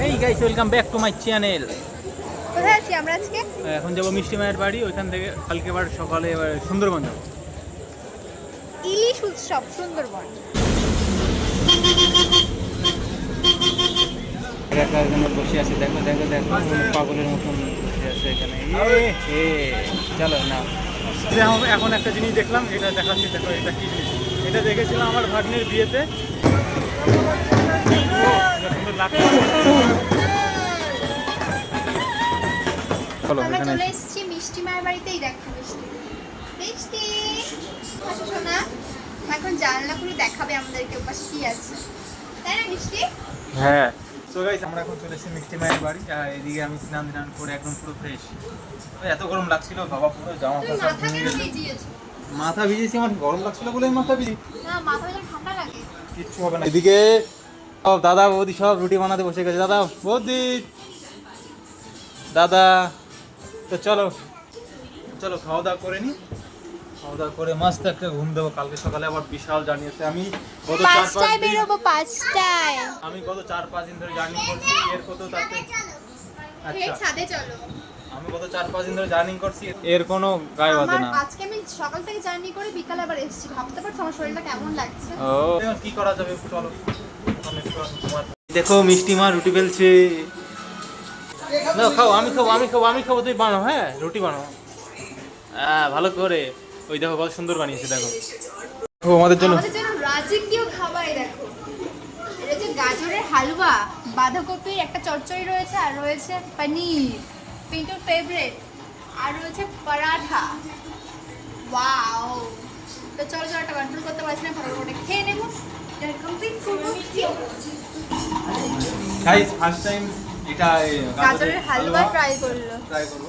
এই guys welcome back to my channel. কোথায় আছি আমরা আজকে? এখন যাবো মিষ্টি মায়ের বাড়ি, ওইখান থেকে কালকে আবার সকালে এবার সুন্দরবন যাবো। ইলিশ উৎসব সুন্দরবন। একা এখানে বসে আছে, দেখো দেখো দেখো পাগলের মতন বসে আছে এখানে। চলো না, এখন একটা জিনিস দেখলাম, এটা দেখাচ্ছি, দেখো এটা কি জিনিস। এটা দেখেছিলাম আমার ভাগ্নের বিয়েতে, সুন্দর লাগছে। আমরা চলে এসেছি মিষ্টি মায়ের বাড়িতেই। দেখো মিষ্টি মিষ্টি আসো সোনা, এখন জানলা খুলে দেখাবে আমাদেরকে ওপাশে কি আছে, তাই না মিষ্টি? হ্যাঁ, তো গাইস আমরা এখন চলে এসেছি মিষ্টি মায়ের বাড়ি। আর এদিকে আমি স্নান ধান করে একদম পুরো ফ্রেশ। এত গরম লাগছিল বাবা, পুরো জামা কাপড় ভিজে গেছে। মাথা ভিজেছি, আমার গরম লাগছিল বলে মাথা ভিজি। না, মাথা ভিজে ঠান্ডা লাগে, কিচ্ছু হবে না। এদিকে সব দাদা বৌদি সব রুটি বানাতে বসে গেছে। দাদা বৌদি দাদা, তো চলো চলো খাওয়া দাওয়া করে নি। খাওয়া দাওয়া করে মস্ত একটা ঘুম দেবো। কালকে সকালে আবার বিশাল জার্নি আছে। আমি গত 5টায় বেরোবো, 5টায়। আমি গত 4-5 দিন ধরে জার্নি করছি। এর কত তাতে এই আচ্ছা, ছাদে চলো। আমি গত 4-5 দিন ধরে জার্নি করছি, এর কোনো গায়ে বাঁধে না। আজকে আমি সকাল থেকে জার্নি করে বিকালে আবার এসেছি। ভাবতে পারছো আমার শরীরটা কেমন লাগছে? ও কি করা যাবে, চলো। দেখো মিষ্টি মা রুটি বেলছে। না খাও, আমি খাবো আমি খাবো আমি খাবো, তুই বানাও। হ্যাঁ রুটি বানাও, হ্যাঁ ভালো করে। ওই দেখো কত সুন্দর বানিয়েছে, দেখো আমাদের জন্য রাজকীয় খাবার। দেখো এটা হচ্ছে গাজরের হালুয়া, বাঁধাকপির একটা চচ্চড়ি রয়েছে, আর রয়েছে পনির, পিন্টুর ফেভারিট, আর রয়েছে পরাঠা। ওয়াও, তো চলো চলো, একটা কন্ট্রোল করতে পারছি না, ফটাফট করে খেয়ে নেবো। কমপ্লিট করবো। গাইস ফার্স্ট টাইম এটা গাজরের হালুয়া ট্রাই করবো।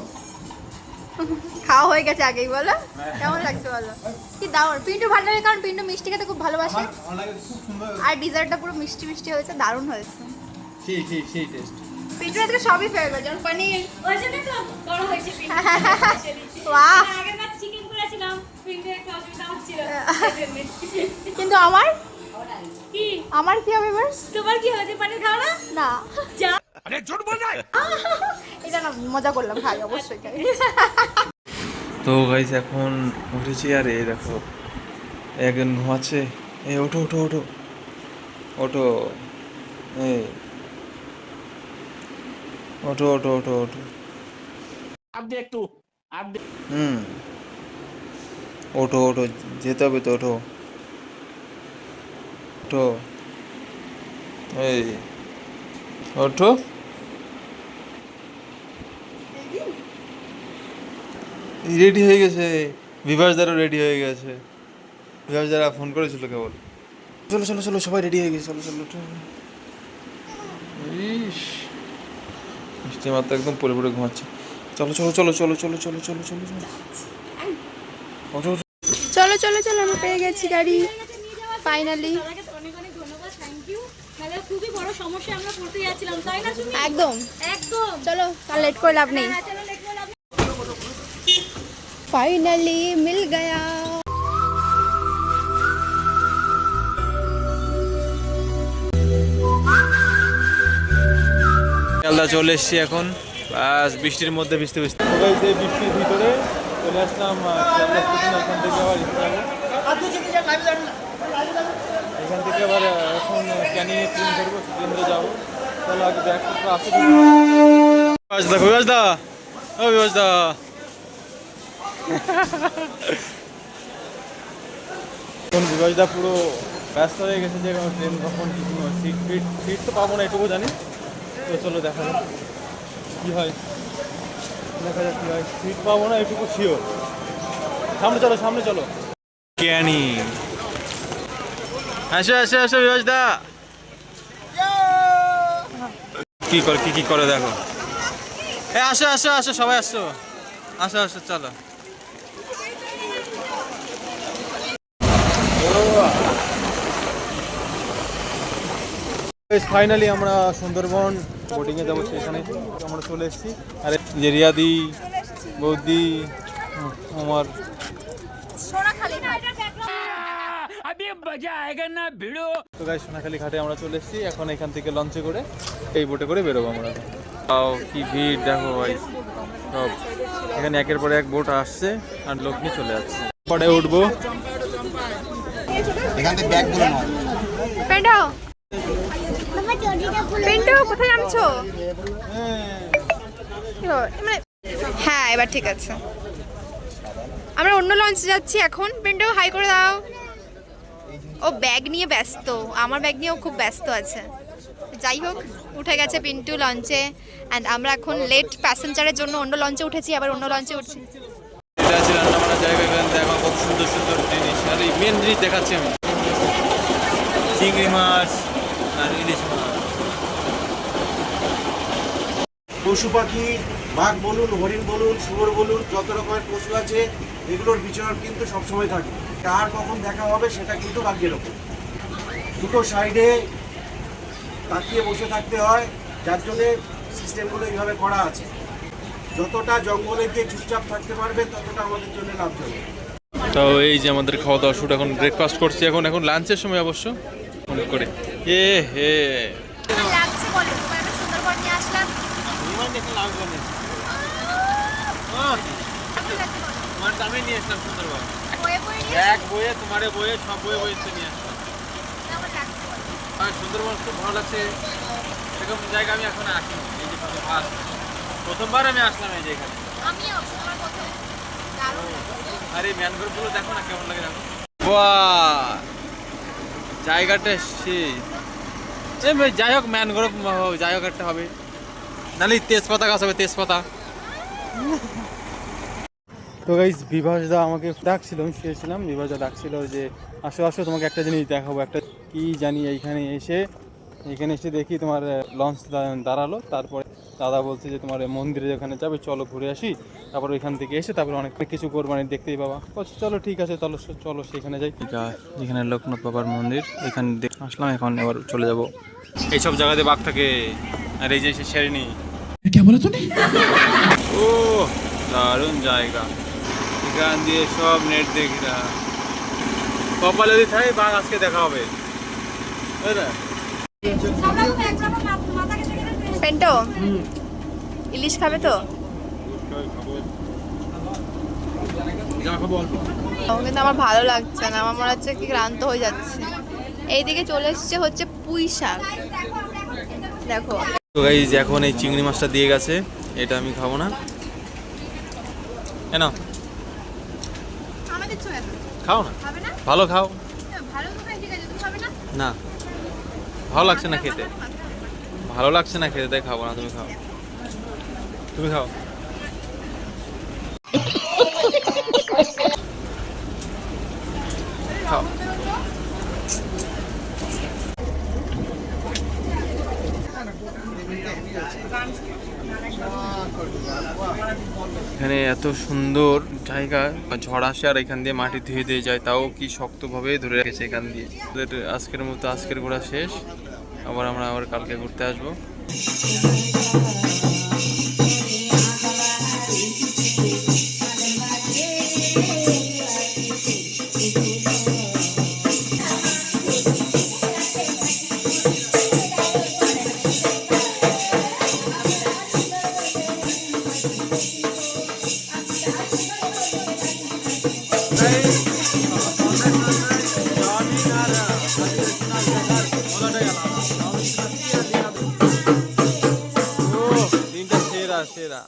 খাওয়া হয়ে গেছে আগেই, বলো কেমন লাগছে বলো। কি দারুণ, পিন্টু ভালো লাগে, কারণ পিন্টু মিষ্টি খেতে খুব ভালোবাসে। খুব সুন্দর, আর ডিজার্টটা পুরো মিষ্টি মিষ্টি হয়েছে, দারুণ হয়েছে। সেই টেস্ট। পিন্টুর আজকে সবই ফেভারিট, যেমন পনির। ওই জন্য তো বড় হয়েছে পিন্টু। বাহ, আগের বার চিকেন করেছিলাম, পিন্টু একটু অসুবিধা হচ্ছিল। কিন্তু আমার কি আমার কি হবে এবার? তোমার কি হয়েছে, পানি খাও না? না, যা এটা না, মজা করলাম, খাই অবশ্যই খাই। তো গাইস এখন উঠেছি, আর এই দেখো একজন ঘুমাচ্ছে। এই ওঠো ওঠো ওঠো ওঠো, এই ওঠো ওঠো ওঠো ওঠো। ওঠো ওঠো, যেতে হবে তো, ওঠো ওঠো, এই ওঠো। রেডি হয়ে গেছে, বিভাসদারও রেডি হয়ে গেছে। বিভাসদারা ফোন করেছিল কেবল। চলো চলো চলো, সবাই রেডি হয়ে গেছে, চলো চলো চলো। ইস, মিষ্টি মাত্র একদম পরে পরে ঘুমাচ্ছে। চলো চলো চলো চলো চলো চলো চলো চলো চলো, ওঠো ওঠো। চলো চলো চলো, আমরা পেয়ে গেছি গাড়ি ফাইনালি। দাদাকে অনেক অনেক ধন্যবাদ, থ্যাংক ইউ। তাহলে খুবই বড় সমস্যায় আমরা পড়তে যাচ্ছিলাম, তাই না তুমি? একদম একদম। চলো, তার লেট করে লাভ নেই। হ্যাঁ, চলো লেট করে লাভ নেই। ফাইনালি মিল গয়া। শিয়ালদা চলে এসছি এখন, বাস বৃষ্টির মধ্যে ভিজতে ভিজতে। এই বৃষ্টির ভিতরে চলে আসলাম শিয়ালদা স্টেশন। এখান থেকে আবার এখান থেকে আবার এখন ক্যানিংয়ে ট্রেন ধরবো, ট্রেনে যাবো। তাহলে আগে ব্যাগপত্র আসে। বিভাসদা ও বিভাসদা, এখন বিভাসদা পুরো ব্যস্ত হয়ে গেছে যে ট্রেন কখন সিট তো পাবো না, এটুকু জানি। তো চলো দেখা যাক কী হয়, দেখা যাক কী হয়। সিট পাবো না এটুকু শিওর। সামনে চলো সামনে চলো। ক্যানিং, আসো আসো আসো বিভাসদা। কি করে কি করে দেখো। এ আসো আসো আসো, সবাই আসো, আসো আসো চলো। ফাইনালি আমরা সুন্দরবন বোটিংয়ে যাবো, সেখানে আমরা চলে এসেছি। আর যে রিয়াদি বৌদি আমার সোনা খালি না। তো গাইস সোনাখালী ঘাটে আমরা চলে এসেছি, এখন এখান থেকে লঞ্চে করে এই বোটে করে বেরোবো আমরা। তাও কি ভিড় দেখো ভাই, সব এখানে একের পর এক বোট আসছে আর লোক নিয়ে চলে যাচ্ছে। পরে উঠবো এখান থেকে ব্যাগগুলো নয়। পেন্টো পেন্টো কোথায় নামছো? মানে হ্যাঁ এবার ঠিক আছে। আমরা অন্য লঞ্চে যাচ্ছি এখন। পেন্টো হাই করে দাও। ও ব্যাগ নিয়ে ব্যস্ত, আমার ব্যাগ নিয়েও খুব ব্যস্ত আছে। যাই হোক উঠে গেছে পিন্টু লঞ্চে, অ্যান্ড আমরা এখন লেট প্যাসেঞ্জারের জন্য অন্য লঞ্চে উঠেছি, আবার অন্য লঞ্চে উঠছি। এটা আছে রান্না বান্নার জায়গা, এখানে দেখো কত সুন্দর সুন্দর জিনিস। আর এই মেন জিনিস দেখাচ্ছি আমি, চিংড়ি মাছ আর ইলিশ মাছ। পশু পাখি, বাঘ বলুন, হরিণ বলুন, শুয়োর বলুন, যত রকমের পশু আছে এগুলোর বিচরণ কিন্তু সবসময় থাকে। কার কখন দেখা হবে সেটা কিন্তু ভাগ্যের ওপর। দুটো সাইডে তাকিয়ে বসে থাকতে হয়, যার জন্যে সিস্টেমগুলো এইভাবে করা আছে। যতটা জঙ্গলে গিয়ে চুপচাপ থাকতে পারবে ততটা আমাদের জন্য লাভজনক। তো এই যে আমাদের খাওয়া দাওয়া শুট, এখন ব্রেকফাস্ট করছি, এখন লাঞ্চের সময় অবশ্য অনেক করে। এ হে লাগছে বলো, তোমার একটা সুন্দরবন নিয়ে আসলাম। আমি নিয়ে আসলাম সুন্দরবন, বয়ে বয়ে নিয়ে এক বইয়ে তোমারে বইয়ে সব বইয়ে বইয়ে নিয়ে আসলাম। কেমন লাগছে বলো? আর সুন্দরবন খুব ভালো লাগছে, এরকম জায়গা আমি এখন আসি, এই যে প্রথমবার আমি আসলাম এই জায়গায়। আমিও তোমার প্রথম, দারুণ লাগছে। আর এই ম্যানগ্রোভগুলো দেখো না কেমন লাগে, দেখো বাহ জায়গাটা সেই। যাই হোক ম্যানগ্রোভ যাই হোক একটা হবে, নাহলে তেজপাতা গাছ হবে, তেজপাতা। তো গাইস বিভাসদা আমাকে ডাকছিল, আমি শুয়েছিলাম, বিভাসদা ডাকছিল যে আসো আসো তোমাকে একটা জিনিস দেখাবো। একটা কি জানি এখানে এসে দেখি তোমার লঞ্চ দাঁড়ালো। তারপরে দাদা বলছে যে তোমার মন্দিরে যেখানে যাবে চলো ঘুরে আসি, তারপর ওইখান থেকে এসে তারপরে অনেক কিছু কোরবানি দেখতেই পাবা। চলো ঠিক আছে, চলো সেখানে যাই। যেখানে লোকনাথ বাবার মন্দির, এখানে আসলাম, এখন এবার চলে যাব। এইসব জায়গাতে বাঘ থাকে, আর এই যে শেরিনি। ও দারুণ জায়গা, এখান দিয়ে সব নেট দেখি না, কপালে যদি থাকে বাঘ আজকে দেখা হবে। পেন্টো ইলিশ খাবে তো? কিন্তু আমার ভালো লাগছে না, আমার মনে হচ্ছে কি ক্লান্ত হয়ে যাচ্ছে। এইদিকে চলে এসছে হচ্ছে পুঁই শাক, দেখো। তো গাইস এখন এই চিংড়ি মাছটা দিয়ে গেছে, এটা আমি খাবো না। কেন আমাদের ছোঁয়া খাও না, খাবে না? ভালো খাও ভালো তো খাই, ঠিক আছে, তুমি খাবে না? না, ভালো লাগছে না খেতে, ভালো লাগছে না খেতে, তাই খাবো না। তুমি খাও, তুমি খাও। খাও। এখানে এত সুন্দর জায়গা, ঝড় আসে আর এখান দিয়ে মাটি ধুয়ে দিয়ে যায়, তাও কি শক্তভাবে ধরে রেখেছে এখান দিয়ে। আজকের মতো আজকের ঘোরা শেষ, আমরা কালকে ঘুরতে আসবো। দিনটা সেরা সেরা।